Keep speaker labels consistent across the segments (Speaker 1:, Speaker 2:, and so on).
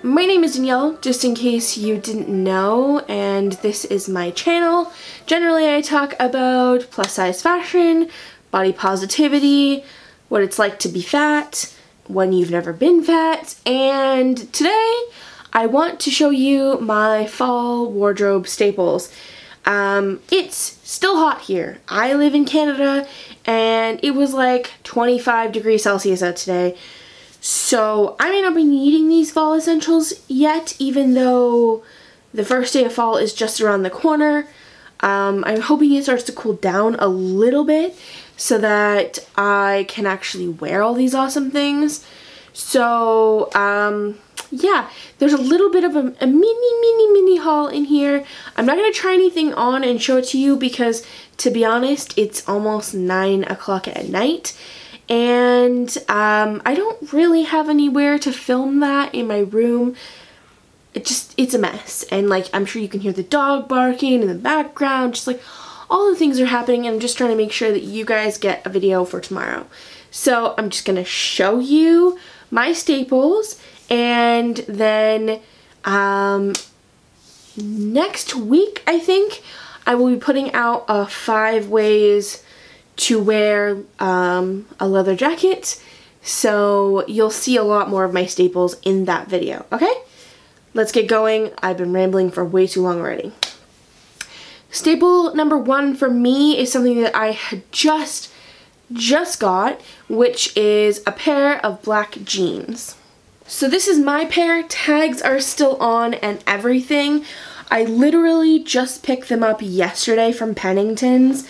Speaker 1: My name is Danielle, just in case you didn't know, and this is my channel. Generally, I talk about plus size fashion, body positivity, what it's like to be fat, when you've never been fat, and today I want to show you my fall wardrobe staples. It's still hot here. I live in Canada, and it was like 25 degrees Celsius out today. So I may not be needing these fall essentials yet, even though the first day of fall is just around the corner. I'm hoping it starts to cool down a little bit so that I can actually wear all these awesome things. So yeah, there's a little bit of a mini haul in here. I'm not going to try anything on and show it to you because, to be honest, it's almost 9 o'clock at night. And I don't really have anywhere to film that in my room. It's a mess, and like I'm sure you can hear the dog barking in the background, just like all the things are happening, and I'm just trying to make sure that you guys get a video for tomorrow. So I'm just gonna show you my staples, and then next week I think I will be putting out a 5 ways to wear a leather jacket, so you'll see a lot more of my staples in that video. Okay, let's get going. I've been rambling for way too long already. Staple number 1 for me is something that I had just got, which is a pair of black jeans. So this is my pair. Tags are still on and everything. I literally just picked them up yesterday from Penningtons.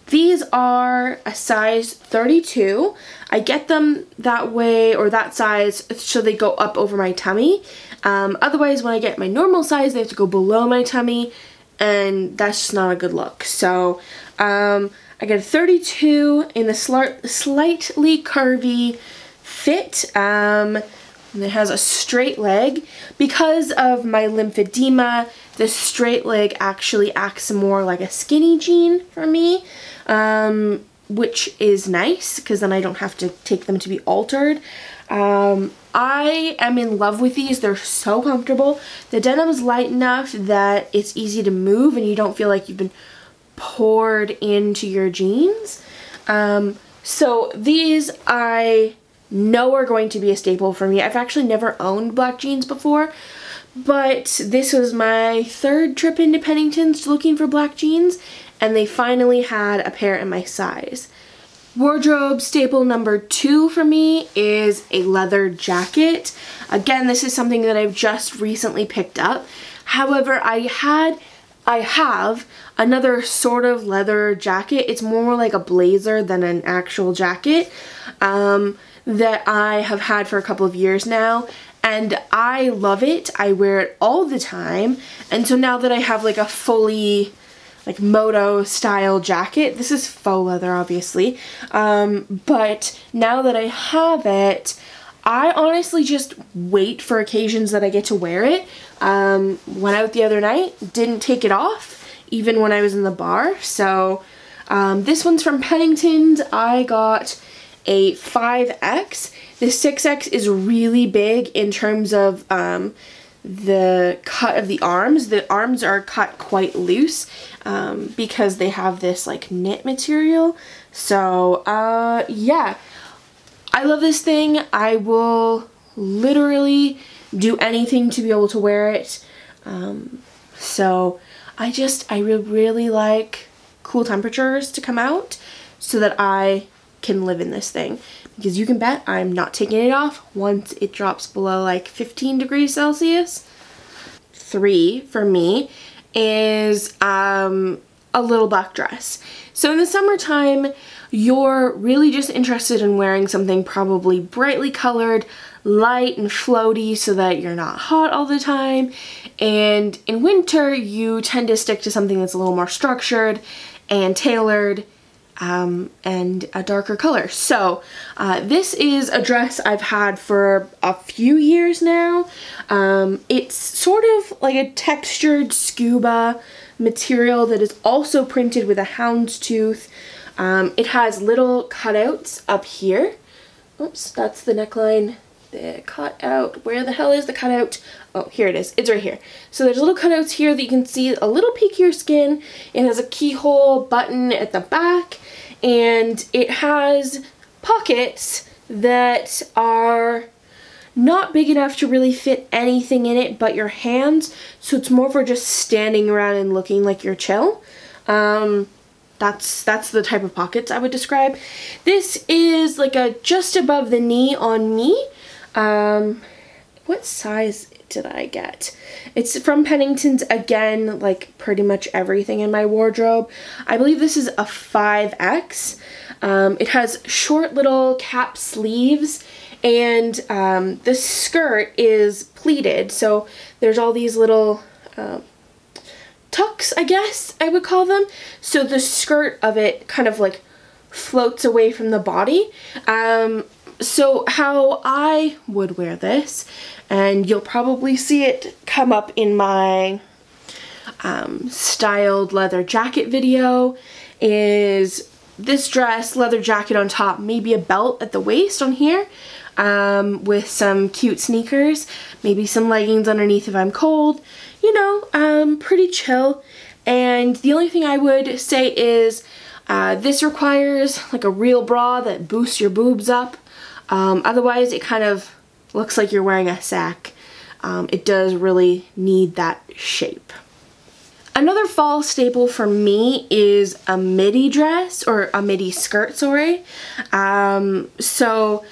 Speaker 1: These are a size 32. I get them that way, or that size, so they go up over my tummy. Otherwise, when I get my normal size, they have to go below my tummy, and that's just not a good look. So I get a 32 in the slightly curvy fit. And it has a straight leg. Because of my lymphedema, the straight leg actually acts more like a skinny jean for me, which is nice because then I don't have to take them to be altered. I am in love with these. They're so comfortable. The denim's light enough that it's easy to move and you don't feel like you've been poured into your jeans. So these I know are going to be a staple for me. I've actually never owned black jeans before, but this was my 3rd trip into Penningtons looking for black jeans, and they finally had a pair in my size. Wardrobe staple number 2 for me is a leather jacket. Again, this is something that I've just recently picked up. However, I have another sort of leather jacket. It's more like a blazer than an actual jacket. That I have had for a couple of years now, and I love it. I wear it all the time, and so now that I have like a fully like moto style jacket, this is faux leather obviously, but now that I have it, I honestly just wait for occasions that I get to wear it. Went out the other night, didn't take it off even when I was in the bar. So this one's from Penningtons. I got a 5X. The 6X is really big in terms of the cut of the arms. The arms are cut quite loose because they have this like knit material. So yeah, I love this thing. I will literally do anything to be able to wear it. So I really like cool temperatures to come out so that I can live in this thing, because you can bet I'm not taking it off once it drops below like 15 degrees Celsius. 3 for me is a little black dress. So in the summertime, you're really just interested in wearing something probably brightly colored, light and floaty so that you're not hot all the time. And in winter, you tend to stick to something that's a little more structured and tailored, and a darker color. So this is a dress I've had for a few years now. It's sort of like a textured scuba material that is also printed with a houndstooth. It has little cutouts up here. Oops, that's the neckline the cutout. Where the hell is the cutout? Oh, here it is. It's right here. So there's little cutouts here that you can see a little peek of your skin. It has a keyhole button at the back, and it has pockets that are not big enough to really fit anything in it but your hands, so it's more for just standing around and looking like you're chill. That's the type of pockets I would describe. This is like a just above the knee on me. What size did I get? It's from Penningtons again, like pretty much everything in my wardrobe. I believe this is a 5X. It has short little cap sleeves, and the skirt is pleated, so there's all these little tucks, I guess I would call them. So the skirt of it kind of like floats away from the body. So how I would wear this, and you'll probably see it come up in my styled leather jacket video, is this dress, leather jacket on top, maybe a belt at the waist on here, with some cute sneakers, maybe some leggings underneath if I'm cold, you know, pretty chill. And the only thing I would say is this requires like a real bra that boosts your boobs up. Otherwise it kind of looks like you're wearing a sack. It does really need that shape. Another fall staple for me is a midi dress, or a midi skirt, sorry. So,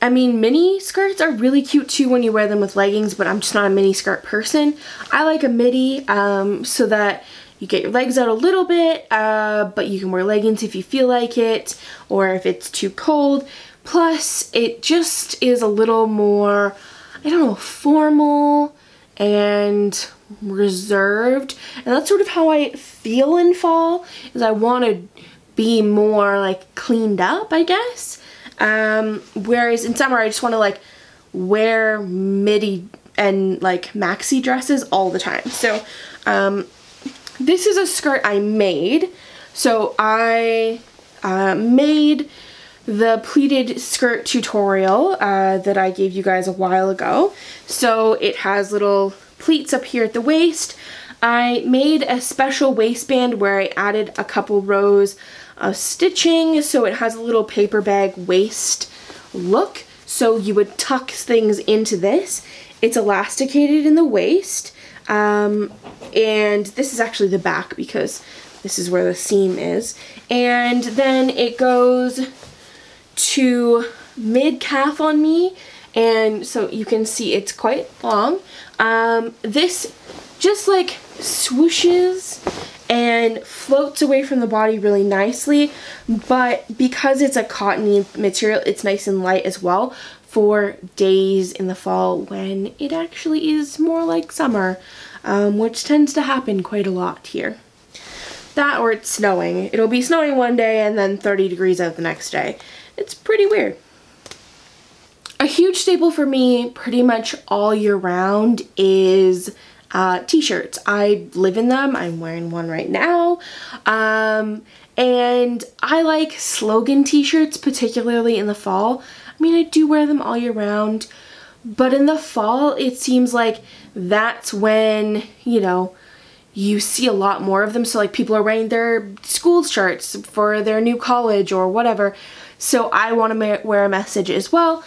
Speaker 1: I mean, mini skirts are really cute too when you wear them with leggings, but I'm just not a mini skirt person. I like a midi so that you get your legs out a little bit, but you can wear leggings if you feel like it, or if it's too cold. Plus, it just is a little more, I don't know, formal and reserved, and that's sort of how I feel in fall, is I want to be more like cleaned up, I guess. Whereas in summer I just want to like wear midi and like maxi dresses all the time. So this is a skirt I made. So I made the pleated skirt tutorial that I gave you guys a while ago. So it has little pleats up here at the waist. I made a special waistband where I added a couple rows of stitching, so it has a little paper bag waist look. So you would tuck things into this. It's elasticated in the waist, and this is actually the back because this is where the seam is. And then it goes to mid-calf on me, and so you can see it's quite long. This just like swooshes and floats away from the body really nicely, but because it's a cottony material, it's nice and light as well for days in the fall when it actually is more like summer, which tends to happen quite a lot here. That, or it's snowing. It'll be snowing one day and then 30 degrees out the next day. It's pretty weird. A huge staple for me pretty much all year round is t-shirts. I live in them. I'm wearing one right now. And I like slogan t-shirts, particularly in the fall. I mean, I do wear them all year round, but in the fall, it seems like that's when, you know, you see a lot more of them. So like people are wearing their school shirts for their new college or whatever. So I want to wear a message as well.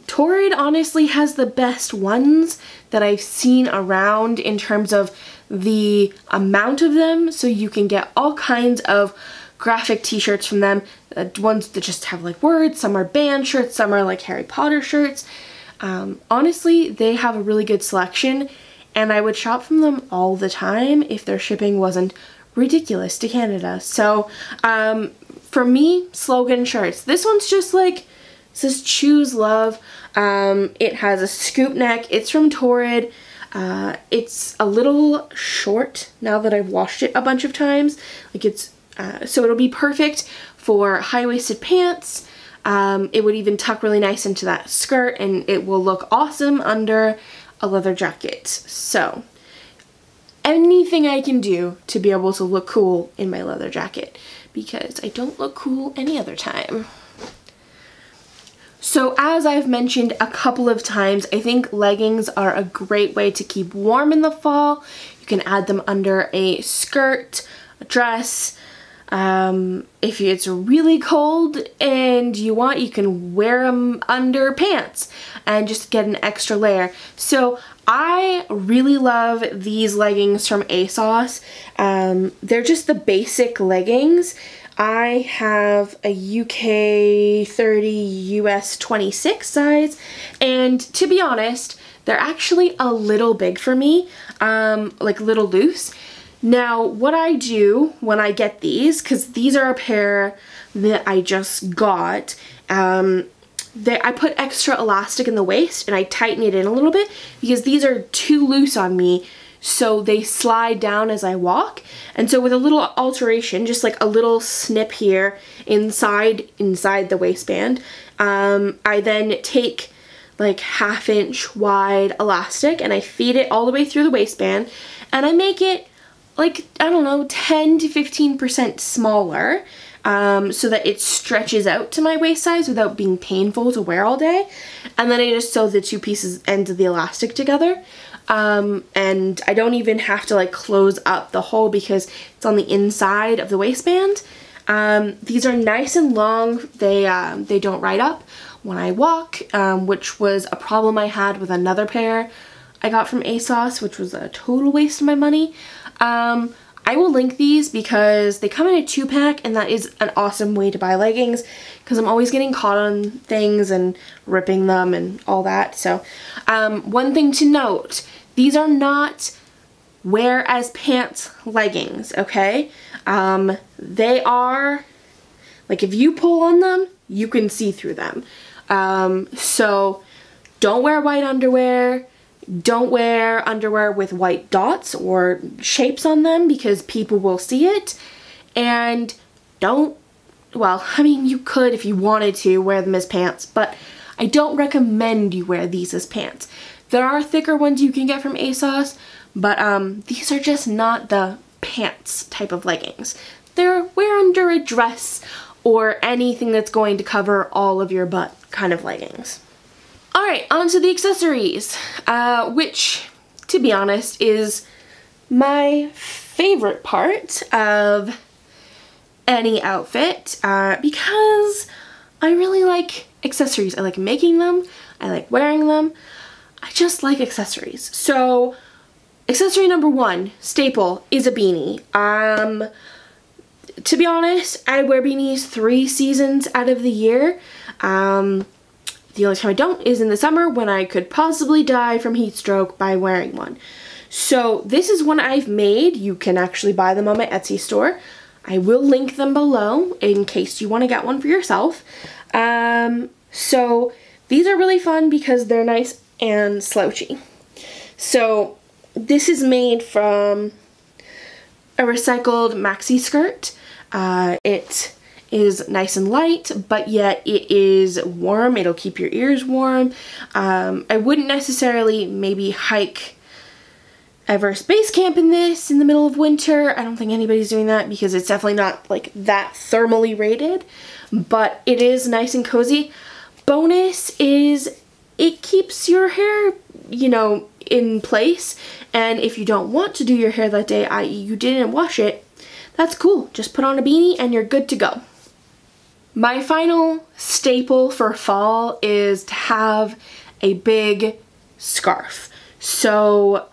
Speaker 1: Torrid honestly has the best ones that I've seen around in terms of the amount of them. So you can get all kinds of graphic t-shirts from them. Ones that just have like words, some are band shirts, some are like Harry Potter shirts. Honestly, they have a really good selection, and I would shop from them all the time if their shipping wasn't ridiculous to Canada. So for me, slogan shirts. This one's just like, it says choose love. It has a scoop neck. It's from Torrid. It's a little short now that I've washed it a bunch of times. Like it's so it'll be perfect for high-waisted pants. It would even tuck really nice into that skirt, and it will look awesome under a leather jacket. So anything I can do to be able to look cool in my leather jacket, because I don't look cool any other time. So as I've mentioned a couple of times, I think leggings are a great way to keep warm in the fall. You can add them under a skirt, a dress. If it's really cold and you want, you can wear them under pants and just get an extra layer. So I really love these leggings from ASOS. They're just the basic leggings. I have a UK 30, US 26 size, and to be honest, they're actually a little big for me, like a little loose. Now, what I do when I get these, because these are a pair that I just got, I put extra elastic in the waist and I tighten it in a little bit because these are too loose on me, so they slide down as I walk. And so with a little alteration, just like a little snip here inside the waistband, I then take like 1/2 inch wide elastic and I feed it all the way through the waistband, and I make it like, I don't know, 10 to 15% smaller, so that it stretches out to my waist size without being painful to wear all day. And then I just sew the two ends of the elastic together. And I don't even have to like close up the hole because it's on the inside of the waistband. These are nice and long. They don't ride up when I walk, which was a problem I had with another pair I got from ASOS, which was a total waste of my money. I will link these because they come in a 2-pack, and that is an awesome way to buy leggings because I'm always getting caught on things and ripping them and all that. So one thing to note, these are not wear as pants leggings, okay? They are, like, if you pull on them, you can see through them. So don't wear white underwear. Don't wear underwear with white dots or shapes on them because people will see it. And don't, well, I mean, you could if you wanted to wear them as pants, but I don't recommend you wear these as pants. There are thicker ones you can get from ASOS, but these are just not the pants type of leggings. They're wear under a dress or anything that's going to cover all of your butt kind of leggings. Alright, on to the accessories, which, to be honest, is my favorite part of any outfit, because I really like accessories. I like making them, I like wearing them, I just like accessories. So, accessory number 1, staple, is a beanie. To be honest, I wear beanies 3 seasons out of the year. The only time I don't is in the summer when I could possibly die from heat stroke by wearing one. So this is one I've made. You can actually buy them on my Etsy store. I will link them below in case you want to get one for yourself. So these are really fun because they're nice and slouchy. So this is made from a recycled maxi skirt. It is nice and light, but yet it is warm. It'll keep your ears warm. I wouldn't necessarily maybe hike Everest Base Camp in this in the middle of winter. I don't think anybody's doing that because it's definitely not like that thermally rated, but it is nice and cozy. Bonus is it keeps your hair, you know, in place, and if you don't want to do your hair that day, i.e. you didn't wash it, that's cool. Just put on a beanie and you're good to go. My final staple for fall is to have a big scarf. So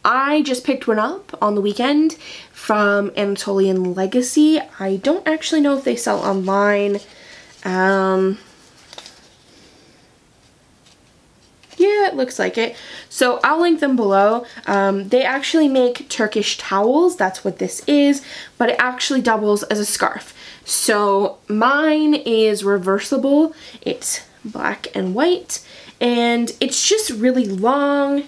Speaker 1: I just picked one up on the weekend from Anatolian Legacy. I don't actually know if they sell online. Yeah, it looks like it. So I'll link them below. They actually make Turkish towels. That's what this is, but it actually doubles as a scarf. So mine is reversible. It's black and white, and it's just really long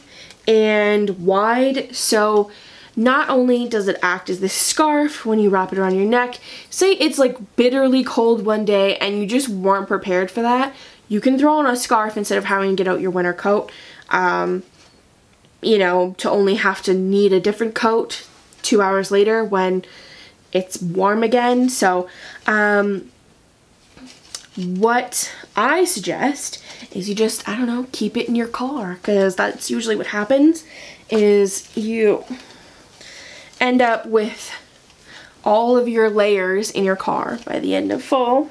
Speaker 1: and wide. So not only does it act as this scarf when you wrap it around your neck, say it's like bitterly cold one day and you just weren't prepared for that, you can throw on a scarf instead of having to get out your winter coat, you know, to only have to need a different coat 2 hours later when it's warm again. So what I suggest is you just, I don't know, keep it in your car, because that's usually what happens, is you end up with all of your layers in your car by the end of fall.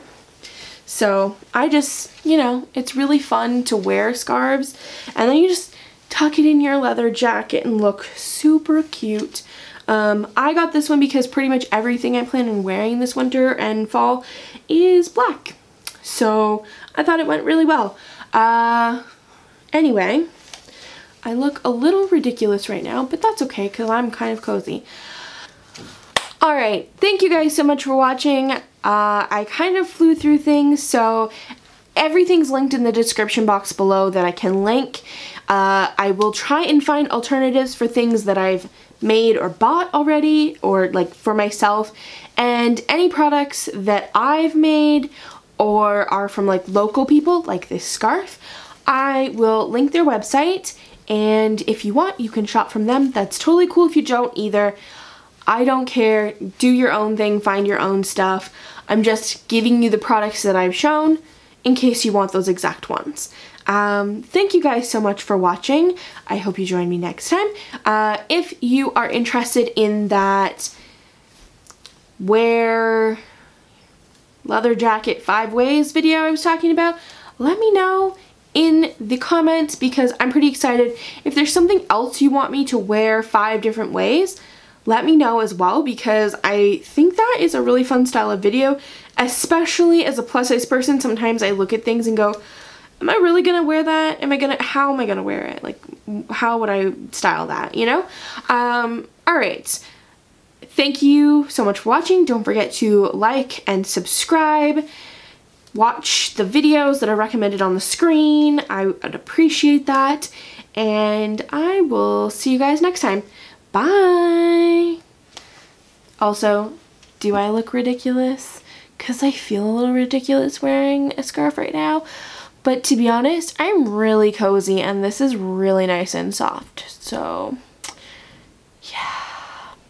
Speaker 1: So I just, you know, it's really fun to wear scarves, and then you just tuck it in your leather jacket and look super cute. I got this one because pretty much everything I plan on wearing this winter and fall is black. So I thought it went really well. Anyway, I look a little ridiculous right now, but that's okay because I'm kind of cozy. Alright, thank you guys so much for watching. I kind of flew through things, so everything's linked in the description box below that I can link. I will try and find alternatives for things that I've made or bought already, or like for myself, and any products that I've made or are from like local people, like this scarf, I will link their website, and if you want, you can shop from them. That's totally cool if you don't either. I don't care. Do your own thing, find your own stuff. I'm just giving you the products that I've shown in case you want those exact ones. Thank you guys so much for watching. I hope you join me next time. If you are interested in that wear leather jacket 5 ways video I was talking about, let me know in the comments, because I'm pretty excited. If there's something else you want me to wear 5 different ways, let me know as well, because I think that is a really fun style of video, especially as a plus size person. Sometimes I look at things and go, am I really gonna wear that? How am I gonna wear it? Like, how would I style that, you know? Alright. Thank you so much for watching. Don't forget to like and subscribe. Watch the videos that are recommended on the screen. I would appreciate that. And I will see you guys next time. Bye! Also, do I look ridiculous? Because I feel a little ridiculous wearing a scarf right now. But to be honest, I'm really cozy and this is really nice and soft. So